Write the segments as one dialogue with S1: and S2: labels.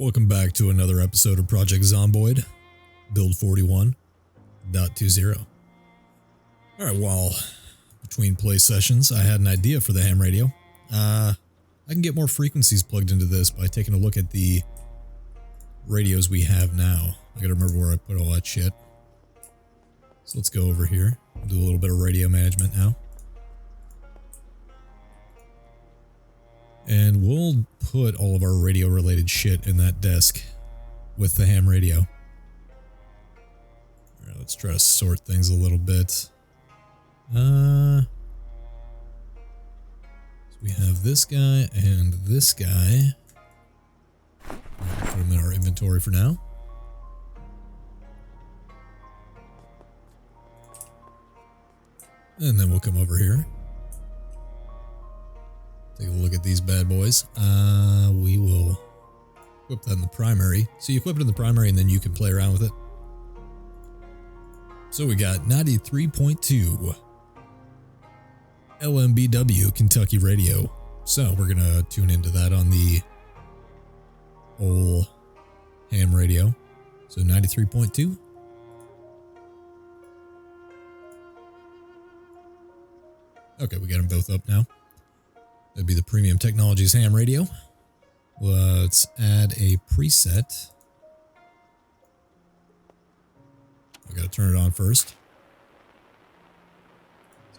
S1: Welcome back to another episode of Project Zomboid, build 41.20. Alright, while between play sessions, I had an idea for the ham radio. I can get more frequencies plugged into this by taking a look at the radios we have now. I gotta remember where I put all that shit. So let's go over here, do a little bit of radio management now. And we'll put all of our radio related shit in that desk with the ham radio. Alright, let's try to sort things a little bit. So we have this guy and this guy. Put them in our inventory for now. And then we'll come over here. Take a look at these bad boys. We will equip that in the primary. So you equip it in the primary and then you can play around with it. So we got 93.2 LMBW Kentucky radio. So we're gonna tune into that on the old ham radio. So 93.2. Okay, we got them both up now. That'd be the Premium Technologies ham radio. Let's add a preset. I gotta turn it on first.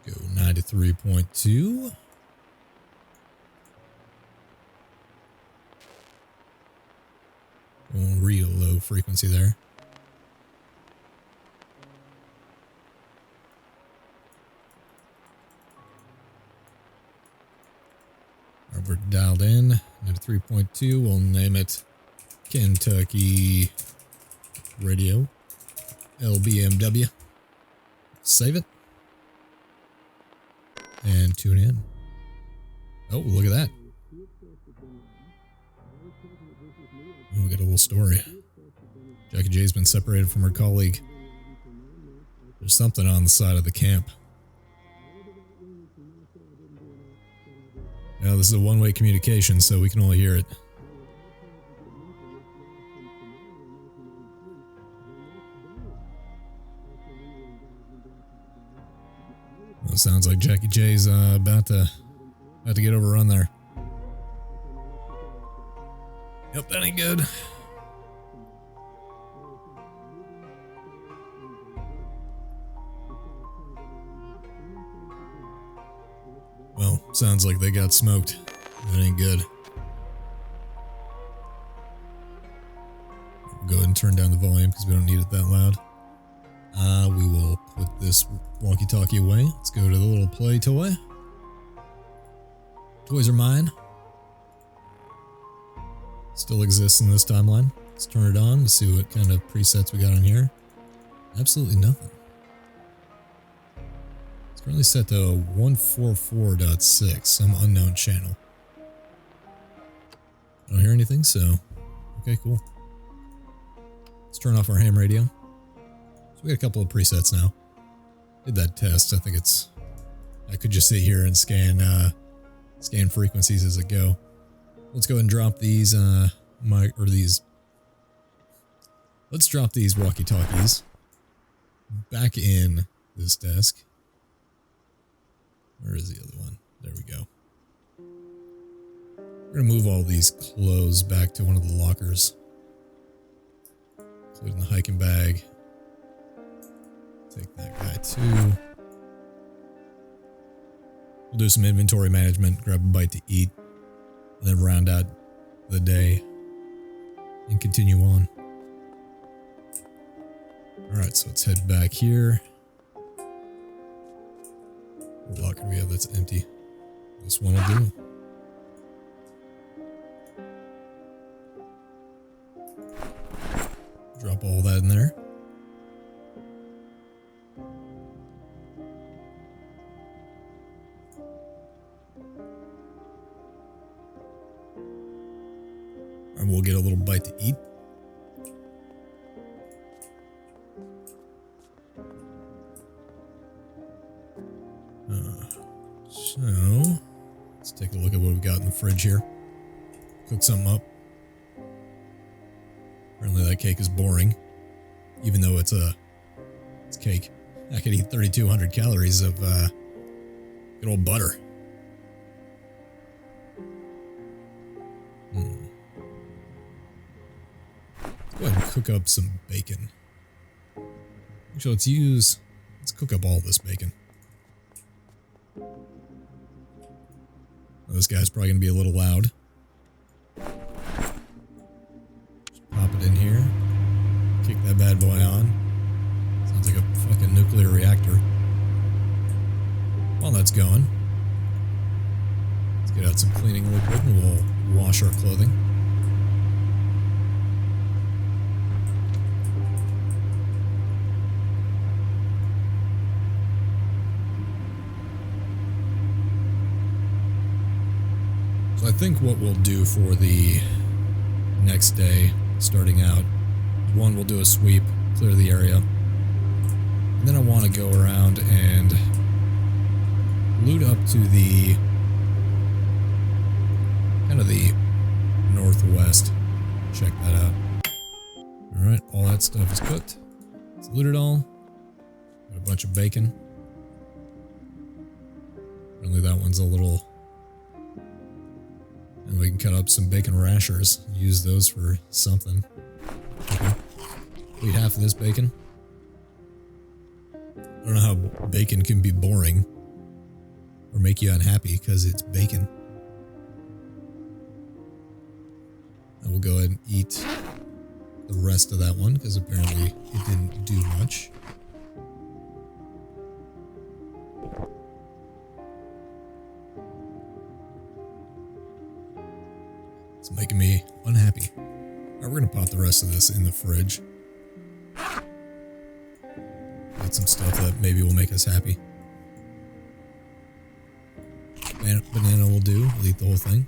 S1: Let's go 93.2. Oh, real low frequency there. We're dialed in, 93.2, we'll name it Kentucky Radio, LBMW. Save it. And tune in. Oh, look at that. Oh, we got a little story. Jackie J's been separated from her colleague. There's something on the side of the camp. Now, this is a one-way communication, so we can only hear it. Well, it sounds like Jackie J's about to get overrun there. Yep, that ain't good. Well, sounds like they got smoked. That ain't good. We'll go ahead and turn down the volume because we don't need it that loud. We will put this walkie-talkie away. Let's go to the little play toy. Toys are mine. Still exists in this timeline. Let's turn it on to see what kind of presets we got on here. Absolutely nothing. Currently set to 144.6, some unknown channel. I don't hear anything, so okay, cool. Let's turn off our ham radio. So we got a couple of presets now. Did that test. I think it's. I could just sit here and scan frequencies as it go. Let's go ahead and drop these Let's drop these walkie-talkies back in this desk. Where is the other one? There we go. We're going to move all these clothes back to one of the lockers, including the hiking bag. Take that guy too. We'll do some inventory management, grab a bite to eat, and then round out the day and continue on. Alright, so let's head back here. What locker do we have that's empty? This one will do. Drop all that in there. And we'll get a little bite to eat. So, let's take a look at what we've got in the fridge here. Cook something up. cake is boring, even though it's cake. I could eat 3,200 calories of good old butter. Let's go ahead and cook up some bacon. Actually, let's cook up all this bacon. This guy's probably going to be a little loud. Just pop it in here. Kick that bad boy on. Sounds like a fucking nuclear reactor. While that's going, let's get out some cleaning liquid and we'll wash our clothing. I think what we'll do for the next day, starting out, one, we'll do a sweep, clear the area, and then I want to go around and loot up to the kind of the northwest. Check that out. Alright, all that stuff is cooked. Let's loot it all. Got a bunch of bacon. Only that one's a little... And we can cut up some bacon rashers and use those for something. Okay. Eat half of this bacon. I don't know how bacon can be boring or make you unhappy because it's bacon. And we'll go ahead and eat the rest of that one because apparently it didn't do much. It's making me unhappy. Alright, we're gonna pop the rest of this in the fridge. Get some stuff that maybe will make us happy. Banana will do. We'll eat the whole thing.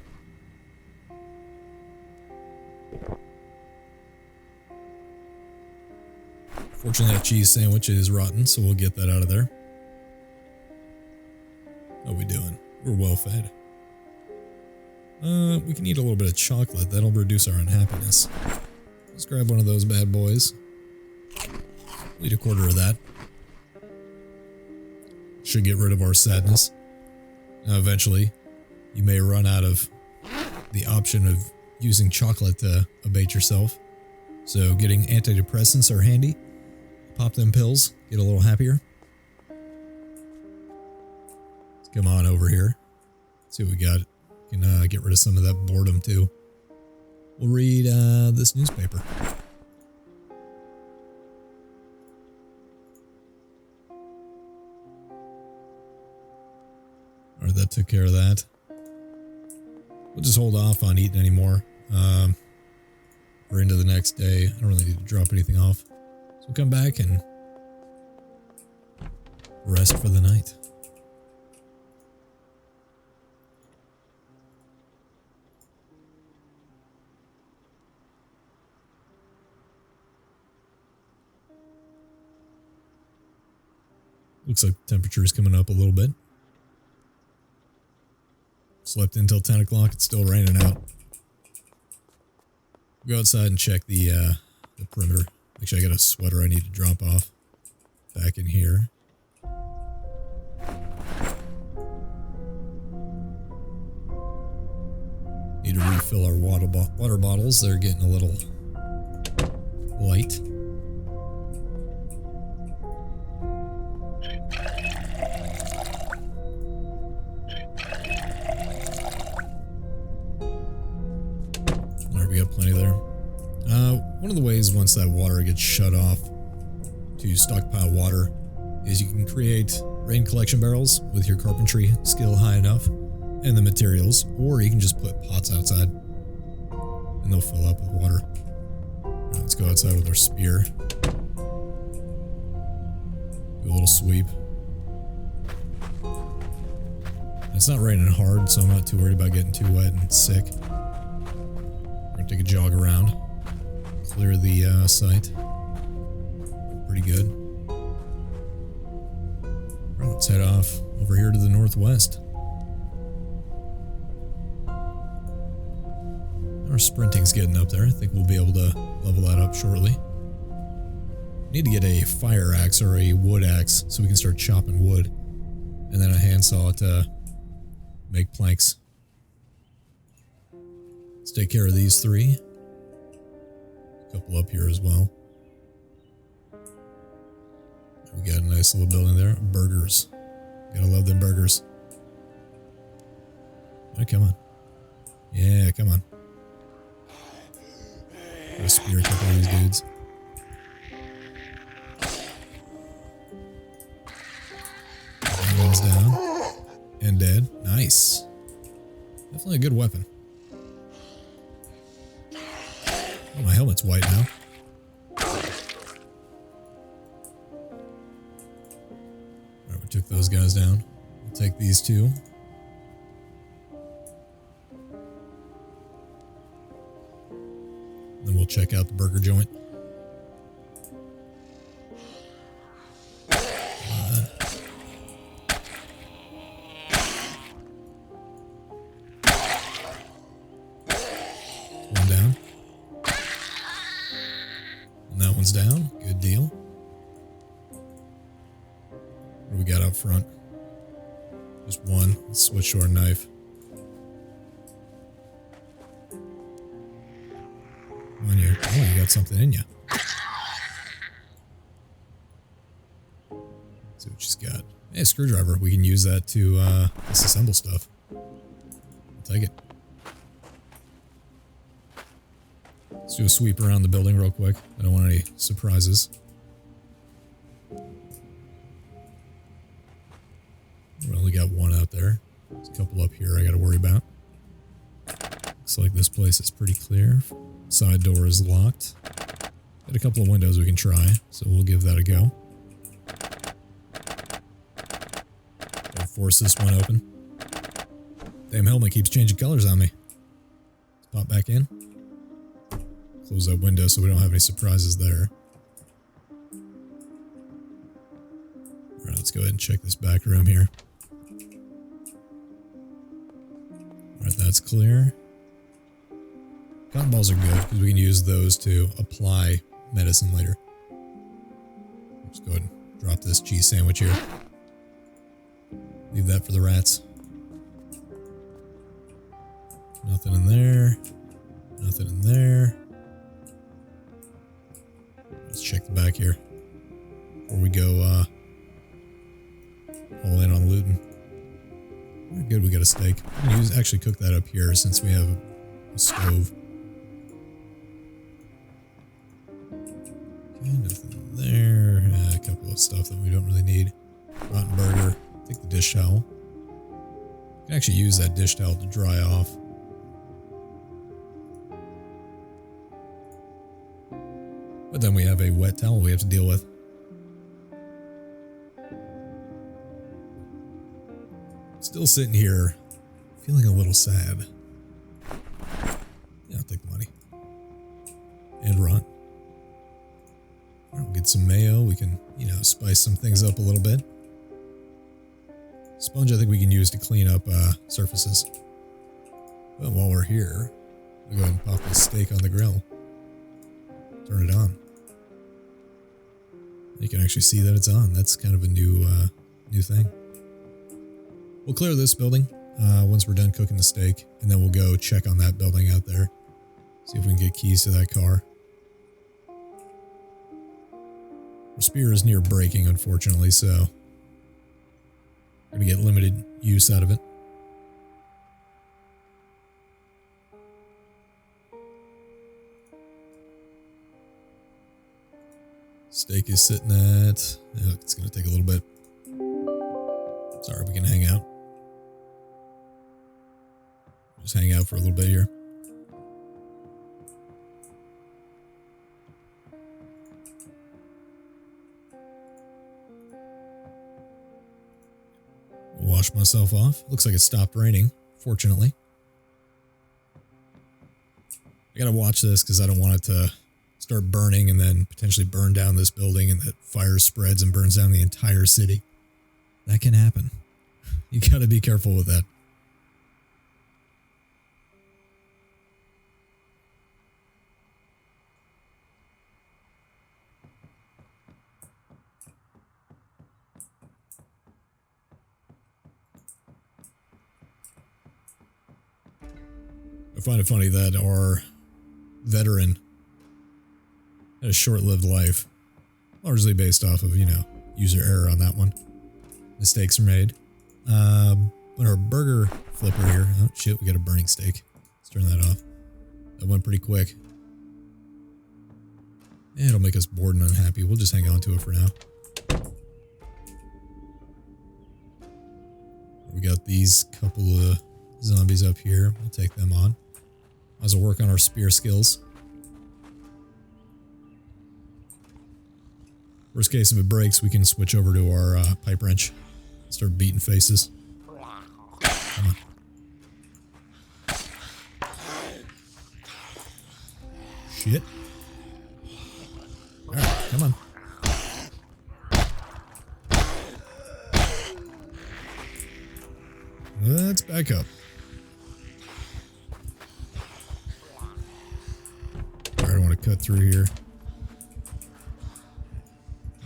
S1: Fortunately, that cheese sandwich is rotten, so we'll get that out of there. How we doing? We're well fed. We can eat a little bit of chocolate. That'll reduce our unhappiness. Let's grab one of those bad boys. We'll eat a quarter of that. Should get rid of our sadness. Now, eventually, you may run out of the option of using chocolate to abate yourself. So getting antidepressants are handy. Pop them pills. Get a little happier. Let's come on over here. See what we got. Can get rid of some of that boredom too. We'll read this newspaper. Alright, that took care of that. We'll just hold off on eating anymore. We're into the next day. I don't really need to drop anything off. So we'll come back and rest for the night. Looks like the temperature is coming up a little bit. Slept until 10 o'clock. It's still raining out. Go outside and check the perimeter. Make sure I got a sweater I need to drop off. Back in here. Need to refill our water bottles. They're getting a little light. We got plenty there. One of the ways once that water gets shut off to stockpile water is you can create rain collection barrels with your carpentry skill high enough and the materials, or you can just put pots outside and they'll fill up with water. Right, let's go outside with our spear. Do a little sweep. It's not raining hard, so I'm not too worried about getting too wet and sick. Take a jog around, clear the site. Pretty good. Right, let's head off over here to the northwest. All Our sprinting's getting up there. I think we'll be able to level that up shortly. Need to get a fire axe or a wood axe so we can start chopping wood. And then a handsaw to make planks. Let's take care of these 3. A couple up here as well. We got a nice little building there. Burgers. Gotta love them burgers. Oh, come on. Yeah, come on. Gotta spear a couple of these dudes. That one's down. And dead. Nice. Definitely a good weapon. Oh, my helmet's white now. Alright, we took those guys down. We'll take these 2. Then we'll check out the burger joint. One down. And that one's down. Good deal. What do we got up front? Just one. Let's switch to our knife. Come on, you. Oh, you got something in you. Let's see what she's got. Hey, a screwdriver. We can use that to disassemble stuff. I'll take it. Let's do a sweep around the building real quick. I don't want any surprises. We only got one out there. There's a couple up here I gotta worry about. Looks like this place is pretty clear. Side door is locked. Got a couple of windows we can try, so we'll give that a go. I'll force this one open. Damn helmet keeps changing colors on me. Let's pop back in. Close that window so we don't have any surprises there. Alright, let's go ahead and check this back room here. Alright, that's clear. Cotton balls are good because we can use those to apply medicine later. Let's go ahead and drop this cheese sandwich here. Leave that for the rats. Nothing in there. Nothing in there. Let's check the back here before we go all in on looting. Very good, we got a steak. We can actually cook that up here since we have a stove. Okay, nothing there. A couple of stuff that we don't really need. Rotten burger. Take the dish towel. You can actually use that dish towel to dry off. But then we have a wet towel we have to deal with. Still sitting here, feeling a little sad. Yeah, I'll take the money. And run. All right, we'll get some mayo. We can, spice some things up a little bit. Sponge I think we can use to clean up surfaces. But while we're here, we'll go ahead and pop this steak on the grill. Turn it on. You can actually see that it's on. That's kind of a new thing. We'll clear this building once we're done cooking the steak, and then we'll go check on that building out there. See if we can get keys to that car. Our spear is near breaking, unfortunately, so we're going to get limited use out of it. Steak is sitting at... Oh, it's going to take a little bit. Sorry, we can hang out. Just hang out for a little bit here. Wash myself off. Looks like it stopped raining, fortunately. I gotta watch this because I don't want it to start burning and then potentially burn down this building and that fire spreads and burns down the entire city. That can happen. You gotta be careful with that. I find it funny that our veteran had a short-lived life, largely based off of, you know, user error on that one. Mistakes are made. But our burger flipper here, oh shit, we got a burning steak. Let's turn that off. That went pretty quick. It'll make us bored and unhappy. We'll just hang on to it for now. We got these couple of zombies up here. We'll take them on. Might as well work on our spear skills. Worst case, if it breaks, we can switch over to our pipe wrench. Start beating faces. Come on. Shit. Alright, come on. Let's back up. Alright, I want to cut through here.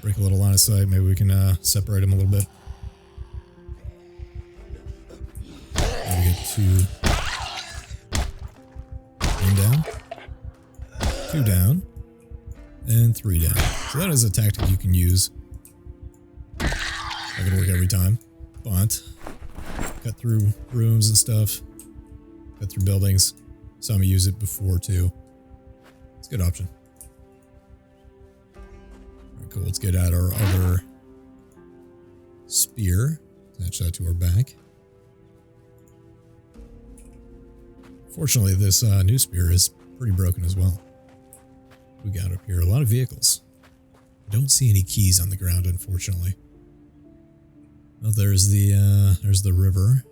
S1: Break a little line of sight. Maybe we can separate them a little bit. Maybe get two. One down. Two down. And three down. So that is a tactic you can use. Not gonna work every time, but cut through rooms and stuff. Cut through buildings. Saw me use it before too. It's a good option. Alright, cool. Let's get out our other spear. Attach that to our back. Fortunately, this new spear is pretty broken as well. We got up here a lot of vehicles. I don't see any keys on the ground, unfortunately. Oh, there's the river.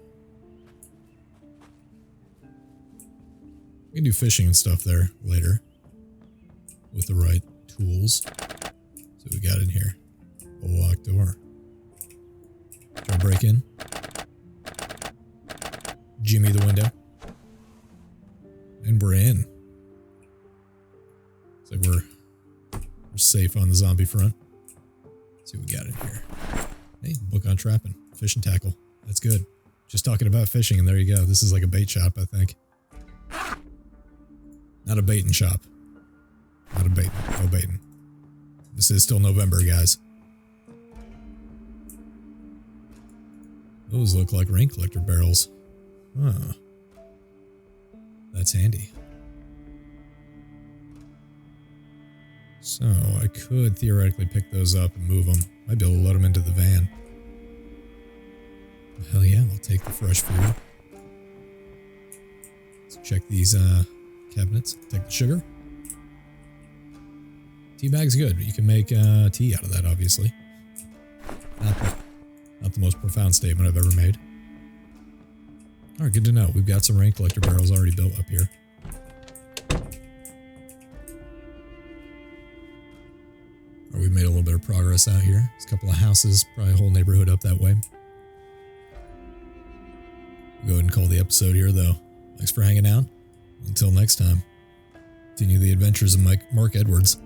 S1: We can do fishing and stuff there later with the right tools. So we got in here. A locked door. Try to break in. Jimmy the window. And we're in. Looks like we're safe on the zombie front. Let's see what we got in here. Hey, book on trapping. Fishing tackle. That's good. Just talking about fishing and there you go. This is like a bait shop, I think. Not a baiting shop. Not a baiting. No baiting. This is still November, guys. Those look like rain collector barrels. Huh. That's handy. So, I could theoretically pick those up and move them. Might be able to load them into the van. Hell yeah, I'll take the fresh food. Let's check these cabinets. Take the sugar. Tea bag's good, but you can make tea out of that, obviously. Not the most profound statement I've ever made. Alright, good to know. We've got some rain collector barrels already built up here. We've made a little bit of progress out here. There's a couple of houses, probably a whole neighborhood up that way. We'll go ahead and call the episode here, though. Thanks for hanging out. Until next time, continue the adventures of Mark Edwards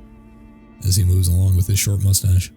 S1: as he moves along with his short mustache.